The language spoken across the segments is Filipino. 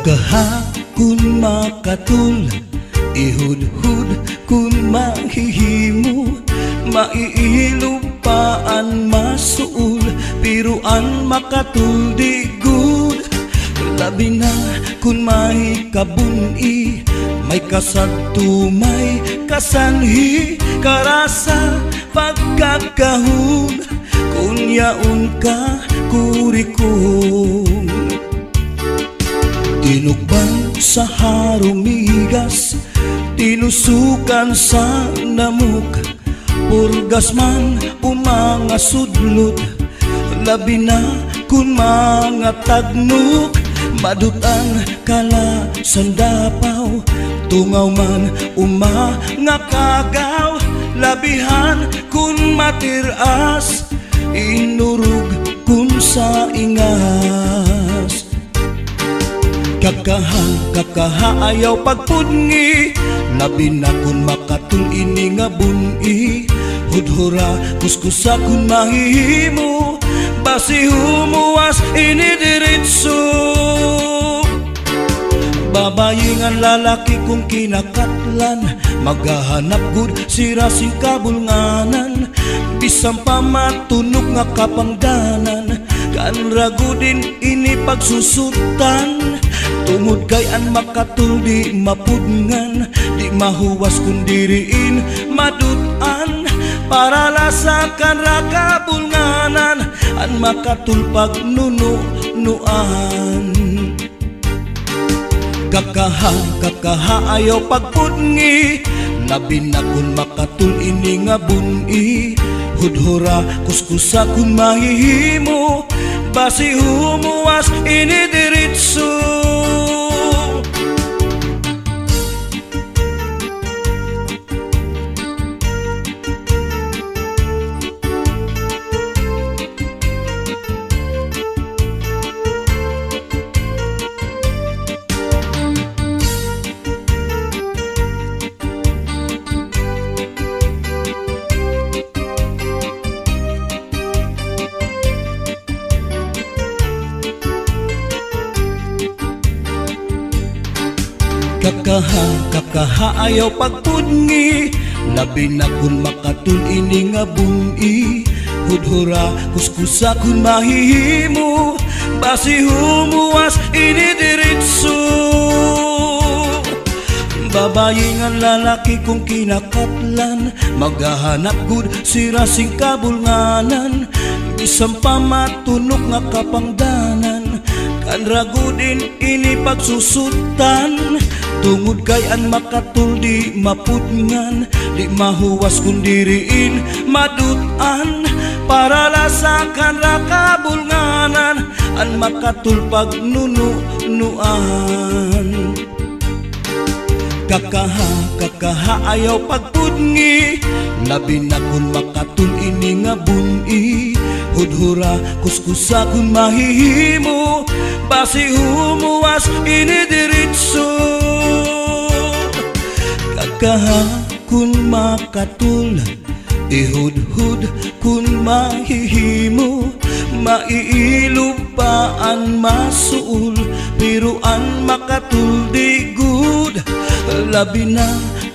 Kakaha kun makatul, ihud-hud kun mahihimo, maiilupaan masuul, piruan makatul di good. Labi na kun may kabuni, may kasadto may kasanhi, karasa pagkakahun, kun yaon ka kurikong. Tinukbang sa harumigas, tinusukan sa namuk, purgas man umanga sudlot, labi na kun mga tagnuk, madutan kala sandapaw, tungaw man umanga kagaw, labihan kun matiras, inurug kun sa ingas. Kakaha ayaw pagpudngi, labi na kun makatul ini nga buni, hudhura kuskusa kun mahihimo, basi humuwas ini diritso. Babayingan lalaki kung kinakatlan, maghahanap gud sira sing kabulnganan, bisang pamatunog nga kapangdanan, kan ragudin ini pagsusutan. Tungod kay an makatul di mapudngan, di mahuwas kun diriin madutan, para lasakan rakabulnganan, an makatul pagnunuan. Kakaha ayaw pagpudngi, labi na kun makatul ini nga buni, hudhura kuskusa kun mahihimo, basi humuwas ini diritso. Kakaha ayaw pagpudngi, labi na kun makatul ini nga buni, hudhura kuskusa kun mahihimo, basi humuwas ini diritso. Babayingan lalaki kung kinakatlan, maghahanap gud sira sing kabulnganan, bisang pamatunog nga kapangdanan, kan ragudin ini pagsusutan. Tungod kay an makatul di mapudngan, di mahuwas kun diriin madutan, para lasakan rakabulnganan, an makatul pagnunuan. Kakaha ayaw pagpudngi, labi na kun makatul ini nga buni, hudhura kuskusa kun mahihimo, basi humuwas ini diritso. Kakaha kun makatul, ihud-hud kun mahihimo, maiilupaan masuul, piruan makatul di good. Labi na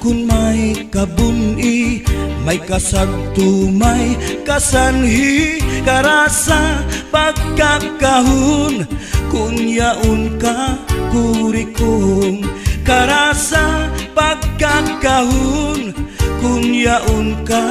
kun may kabuni, may kasadto may kasanhi, karasa pagkakahun, kun yaon ka kurikong. Karasa pagkakahun, kun yaon ka